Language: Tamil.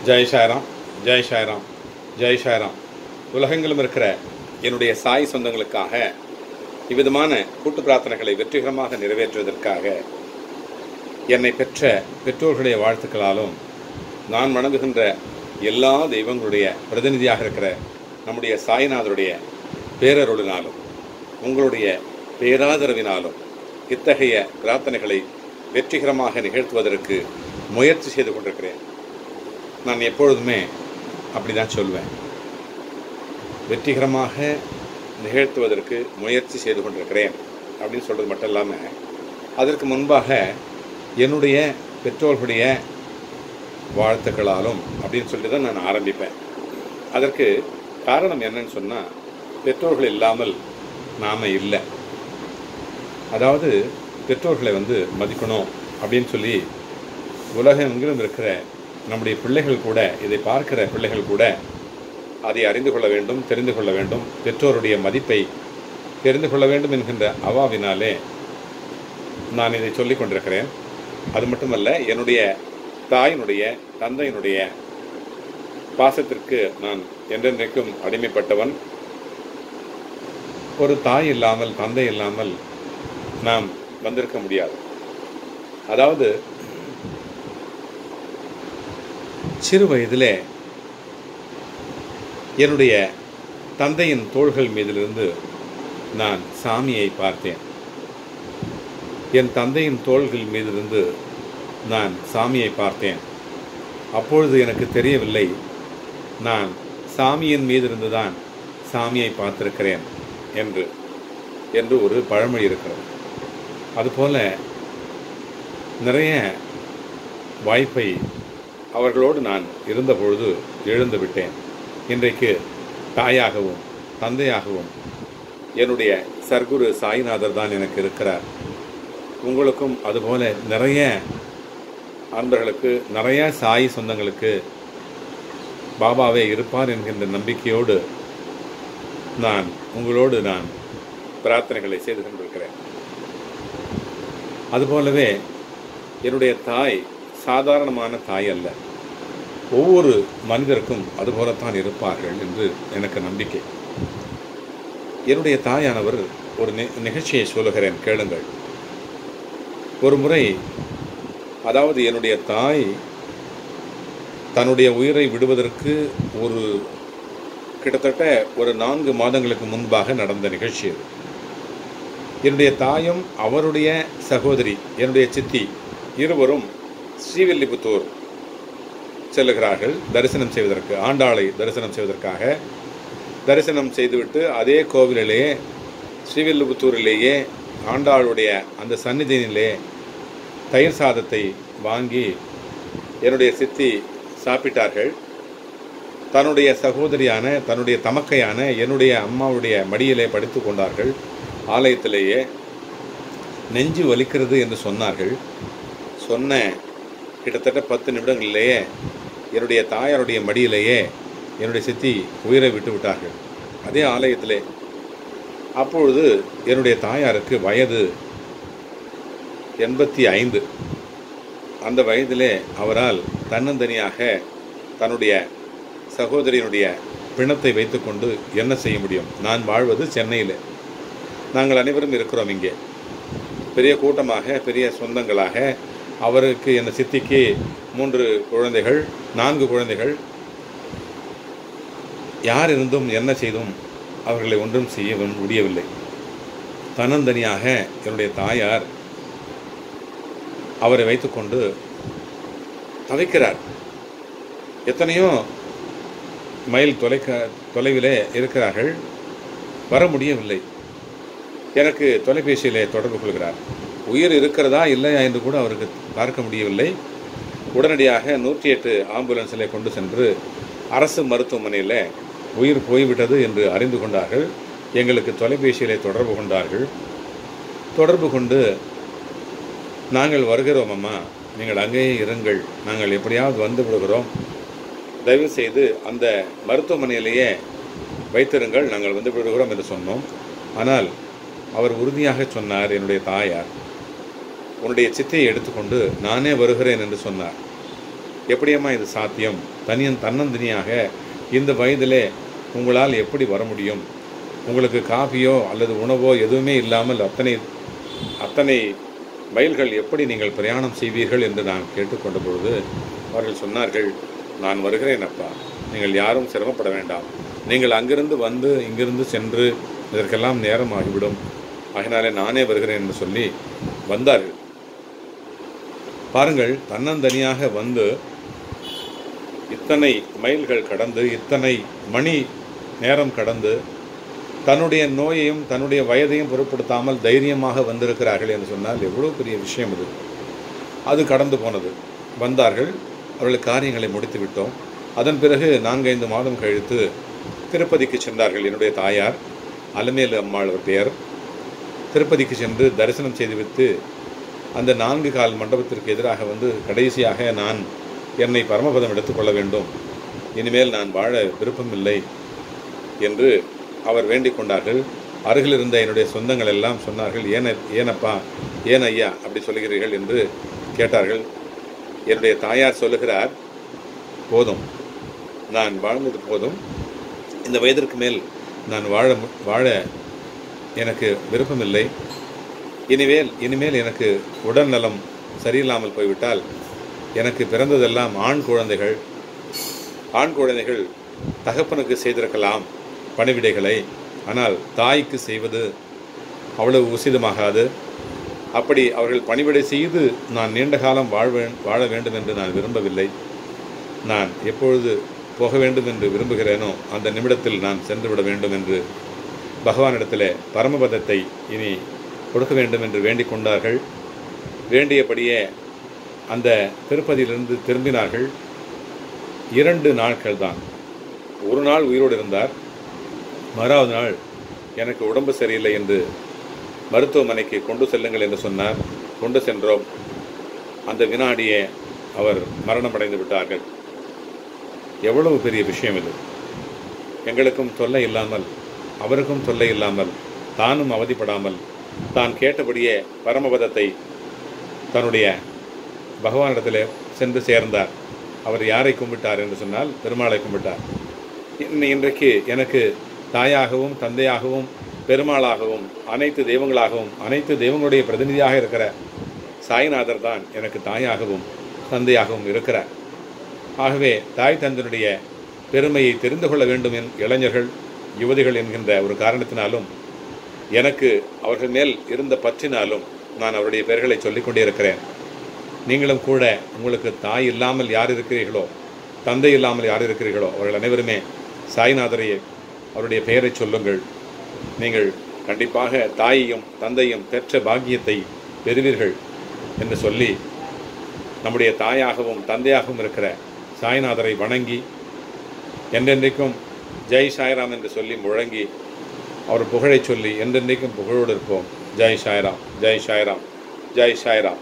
ஜெய் சாய்ராம், ஜெய் சாய்ராம், ஜெய் சாய்ராம். உலகெங்கிலும் இருக்கிற என்னுடைய சாய் சொந்தங்களுக்காக இவ்விதமான கூட்டு பிரார்த்தனைகளை வெற்றிகரமாக நிறைவேற்றுவதற்காக என்னை பெற்ற பெற்றோர்களுடைய வாழ்த்துக்களாலும் நான் வணங்குகின்ற எல்லா தெய்வங்களுடைய பிரதிநிதியாக இருக்கிற நம்முடைய சாய்நாதருடைய பேரருளினாலும் உங்களுடைய பேராதரவினாலும் இத்தகைய பிரார்த்தனைகளை வெற்றிகரமாக நிகழ்த்துவதற்கு முயற்சி செய்து கொண்டிருக்கிறேன். நான் எப்பொழுதுமே அப்படி தான் சொல்வேன். வெற்றிகரமாக நிகழ்த்துவதற்கு முயற்சி செய்து கொண்டிருக்கிறேன் அப்படின்னு சொல்கிறது மட்டும் இல்லாமல் அதற்கு முன்பாக என்னுடைய பெற்றோர்களுடைய வாழ்த்துக்களாலும் அப்படின்னு சொல்லிட்டு தான் நான் ஆரம்பிப்பேன். அதற்கு காரணம் என்னன்னு சொன்னால், பெற்றோர்கள் இல்லாமல் நாம் இல்லை. அதாவது பெற்றோர்களை மதிக்கணும் அப்படின்னு சொல்லி உலகம் எங்கிலும் இருக்கிற நம்முடைய பிள்ளைகள் கூட, இதை பார்க்கிற பிள்ளைகள் கூட அதை அறிந்து கொள்ள வேண்டும், தெரிந்து கொள்ள வேண்டும், பெற்றோருடைய மதிப்பை தெரிந்து கொள்ள வேண்டும் என்கின்ற அவாவினாலே நான் இதை சொல்லிக் கொண்டிருக்கிறேன். அது மட்டுமல்ல, என்னுடைய தாயினுடைய தந்தையினுடைய பாசத்திற்கு நான் என்றென்றைக்கும் அடிமைப்பட்டவன். ஒரு தாய் இல்லாமல் தந்தை இல்லாமல் நாம் வந்திருக்க முடியாது. அதாவது சிறு வயதிலே என்னுடைய தந்தையின் தோள்கள் மீதிலிருந்து நான் சாமியை பார்த்தேன். என் தந்தையின் தோள்கள் மீதிலிருந்து நான் சாமியை பார்த்தேன். அப்பொழுது எனக்கு தெரியவில்லை, நான் சாமியின் மீதிலிருந்து தான் சாமியை பார்த்திருக்கிறேன் என்று ஒரு பழமொழி இருக்கிறது. அதுபோல நிறைய வாய்ப்பை அவர்களோடு நான் இருந்தபொழுது இழந்து விட்டேன். இன்றைக்கு தாயாகவும் தந்தையாகவும் என்னுடைய சர்க்குரு சாய்நாதர் தான் எனக்கு இருக்கிறார். உங்களுக்கும் அதுபோல நிறைய அன்பர்களுக்கு, நிறைய சாய் சொந்தங்களுக்கு பாபாவே இருப்பார் என்கின்ற நம்பிக்கையோடு உங்களோடு நான் பிரார்த்தனைகளை செய்து கொண்டிருக்கிறேன். அதுபோலவே என்னுடைய தாய் சாதாரணமான தாய் அல்ல. ஒவ்வொரு மனிதருக்கும் அதுபோலத்தான் இருப்பார்கள் என்று எனக்கு நம்பிக்கை. என்னுடைய தாயானவர் ஒரு நிகழ்ச்சியை சொல்லுகிறேன், கேளுங்கள். ஒரு முறை, அதாவது என்னுடைய தாய் தன்னுடைய உயிரை விடுவதற்கு கிட்டத்தட்ட ஒரு 4 மாதங்களுக்கு முன்பாக நடந்த நிகழ்ச்சி அது. என்னுடைய தாயும் அவருடைய சகோதரி என்னுடைய சித்தி இருவரும் ஸ்ரீவில்லிபுத்தூர் செல்லுகிறார்கள் தரிசனம் செய்வதற்கு. ஆண்டாளை தரிசனம் செய்வதற்காக தரிசனம் செய்துவிட்டு அதே கோவிலிலே ஸ்ரீவில்லிபுத்தூரிலேயே ஆண்டாளுடைய அந்த சந்நிதியிலே தயிர் சாதத்தை வாங்கி என்னுடைய சித்தி சாப்பிட்டார்கள். தன்னுடைய சகோதரியான, தன்னுடைய தமக்கையான என்னுடைய அம்மாவுடைய மடியிலே படுத்து கொண்டார்கள். ஆலயத்திலேயே நெஞ்சு வலிக்கிறது என்று சொன்னார்கள். சொன்ன கிட்டத்தட்ட 10 நிமிடங்களிலேயே என்னுடைய தாயாருடைய மடியிலேயே என்னுடைய சித்தி உயிரை விட்டு விட்டார்கள், அதே ஆலயத்திலே. அப்பொழுது என்னுடைய தாயாருக்கு வயது 85. அந்த வயதிலே அவரால் தன்னந்தனியாக தன்னுடைய சகோதரியினுடைய பிணத்தை வைத்துக்கொண்டு என்ன செய்ய முடியும்? நான் வாழ்வது சென்னையில். நாங்கள் அனைவரும் இருக்கிறோம் இங்கே, பெரிய கூட்டமாக, பெரிய சொந்தங்களாக. அவருக்கு, என் சித்திக்கு 3 குழந்தைகள், 4 குழந்தைகள். யார் இருந்தும் என்ன செய்தும் அவர்களை ஒன்றும் செய்ய முடியவில்லை. தன்னந்தனியாக என்னுடைய தாயார் அவரை வைத்துக்கொண்டு தவிக்கிறார். எத்தனையோ மைல் தொலைவிலே இருக்கிறார்கள், வர முடியவில்லை. எனக்கு தொலைபேசியிலே தொடர்பு கொள்கிறார். உயிர் இருக்கிறதா இல்லையா என்று கூட அவருக்கு பார்க்க முடியவில்லை. உடனடியாக 108 ஆம்புலன்ஸில் கொண்டு சென்று அரசு மருத்துவமனையில் உயிர் போய்விட்டது என்று அறிந்து கொண்டார்கள். எங்களுக்கு தொலைபேசியிலே தொடர்பு கொண்டார்கள். தொடர்பு கொண்டு, நாங்கள் வருகிறோம் அம்மா, நீங்கள் அங்கேயே இருங்கள், நாங்கள் எப்படியாவது வந்து விடுகிறோம், தயவு செய்து அந்த மருத்துவமனையிலேயே வைத்திருங்கள், நாங்கள் வந்து விடுகிறோம் என்று சொன்னோம். ஆனால் அவர் உறுதியாக சொன்னார், என்னுடைய தாயார், உன்னுடைய சித்தையை எடுத்துக்கொண்டு நானே வருகிறேன் என்று சொன்னார். எப்படியம்மா இது சாத்தியம்? தன்னந்தனியாக இந்த வயதிலே உங்களால் எப்படி வர முடியும்? உங்களுக்கு காஃபியோ அல்லது உணவோ எதுவுமே இல்லாமல் அத்தனை மைல்கள் எப்படி நீங்கள் பிரயாணம் செய்வீர்கள் என்று நான் கேட்டுக்கொண்ட பொழுது அவர்கள் சொன்னார்கள், நான் வருகிறேன் அப்பா, நீங்கள் யாரும் சிரமப்பட வேண்டாம். நீங்கள் அங்கிருந்து வந்து இங்கிருந்து சென்று இதற்கெல்லாம் நேரம் ஆகிவிடும், அதனாலே நானே வருகிறேன் என்று சொல்லி வந்தார்கள். பாருங்கள், தன்னந்தனியாக வந்து இத்தனை மைல்கள் கடந்து இத்தனை மணி நேரம் கடந்து தன்னுடைய நோயையும் தன்னுடைய வயதையும் பொருட்படுத்தாமல் தைரியமாக வந்திருக்கிறார்கள் என்று சொன்னால் எவ்வளோ பெரிய விஷயம் இது. அது கடந்து போனது. வந்தார்கள், அவர்கள் காரியங்களை முடித்து விட்டோம். அதன் பிறகு 4-5 மாதம் கழித்து திருப்பதிக்கு சென்றார்கள். என்னுடைய தாயார் அலமேலு அம்மாள் அவர் பெயர். திருப்பதிக்கு சென்று தரிசனம் செய்துவிட்டு அந்த 4 கால் மண்டபத்திற்கு எதிராக வந்து கடைசியாக நான் என்னை பரமபதம் எடுத்துக்கொள்ள வேண்டும், இனிமேல் நான் வாழ விருப்பமில்லை என்று அவர் வேண்டிக் கொண்டார்கள். அருகில் இருந்த என்னுடைய சொந்தங்கள் எல்லாம் சொன்னார்கள், ஏனப்பா, ஏன் ஐயா அப்படி சொல்லுகிறீர்கள் என்று கேட்டார்கள். என்னுடைய தாயார் சொல்லுகிறார், போதும், நான் வாழ்ந்தது போதும், இந்த வயதிற்கு மேல் நான் வாழ எனக்கு விருப்பமில்லை. இனிமேல் எனக்கு உடல் நலம் சரியில்லாமல் போய்விட்டால் எனக்கு பிறந்ததெல்லாம் ஆண் குழந்தைகள் தகப்பனுக்கு செய்திருக்கலாம் பணிவிடைகளை, ஆனால் தாய்க்கு செய்வது அவ்வளவு உசிதமாகாது. அப்படி அவர்கள் பணிவிடை செய்து நான் நீண்ட காலம் வாழ வேண்டும் என்று நான் விரும்பவில்லை. நான் எப்பொழுது போக வேண்டும் என்று விரும்புகிறேனோ அந்த நிமிடத்தில் நான் சென்றுவிட வேண்டும் என்று பகவானிடத்தில் பரமபதத்தை இனி கொடுக்க வேண்டும் என்று வேண்டிக் கொண்டார்கள். வேண்டியபடியே அந்த திருப்பதியிலிருந்து திரும்பினார்கள். 2 நாட்கள் தான். ஒரு நாள் உயிரோடு இருந்தார். மறாவது நாள் எனக்கு உடம்பு சரியில்லை என்று மருத்துவமனைக்கு கொண்டு செல்லுங்கள் என்று சொன்னார். கொண்டு சென்றோம். அந்த வினாடியே அவர் மரணமடைந்து விட்டார்கள். எவ்வளவு பெரிய விஷயம் இது! எங்களுக்கும் தொல்லை இல்லாமல், அவருக்கும் தொல்லை இல்லாமல், தானும் அவதிப்படாமல், தான் கேட்டபடியே பரமபதத்தை தன்னுடைய பகவானிடத்தில் சென்று சேர்ந்தார். அவர் யாரை கும்பிட்டார் என்று சொன்னால் பெருமாளை கும்பிட்டார். இன்றைக்கு எனக்கு தாயாகவும் தந்தையாகவும் பெருமாளாகவும் அனைத்து தெய்வங்களாகவும் அனைத்து தெய்வங்களுடைய பிரதிநிதியாக இருக்கிற சாய்நாதர் தான் எனக்கு தாயாகவும் தந்தையாகவும் இருக்கிறார். ஆகவே தாய் தந்தனுடைய பெருமையை தெரிந்து கொள்ள வேண்டும் இளைஞர்கள் யுவதிகள் என்கின்ற ஒரு காரணத்தினாலும் எனக்கு அவர்கள் மேல் இருந்த பற்றினாலும் நான் அவருடைய பெயர்களை சொல்லிக்கொண்டே இருக்கிறேன். நீங்களும் கூட உங்களுக்கு தாய் இல்லாமல் யார் இருக்கிறீர்களோ, தந்தை இல்லாமல் யார் இருக்கிறீர்களோ, அவர்கள் அனைவருமே சாய்நாதரையே அவருடைய பெயரை சொல்லுங்கள். நீங்கள் கண்டிப்பாக தாயையும் தந்தையும் பெற்ற பாக்கியத்தை பெறுவீர்கள் என்று சொல்லி நம்முடைய தாயாகவும் தந்தையாகவும் இருக்கிற சாய்நாதரை வணங்கி என்றென்றைக்கும் ஜெய் சாய்ராம் என்று சொல்லி முழங்கி அவர் புகழை சொல்லி என்றென்றைக்கும் புகழோடு இருப்போம். ஜெய் சாய்ராம், ஜெய் சாய்ராம், ஜெய் சாய்ராம்.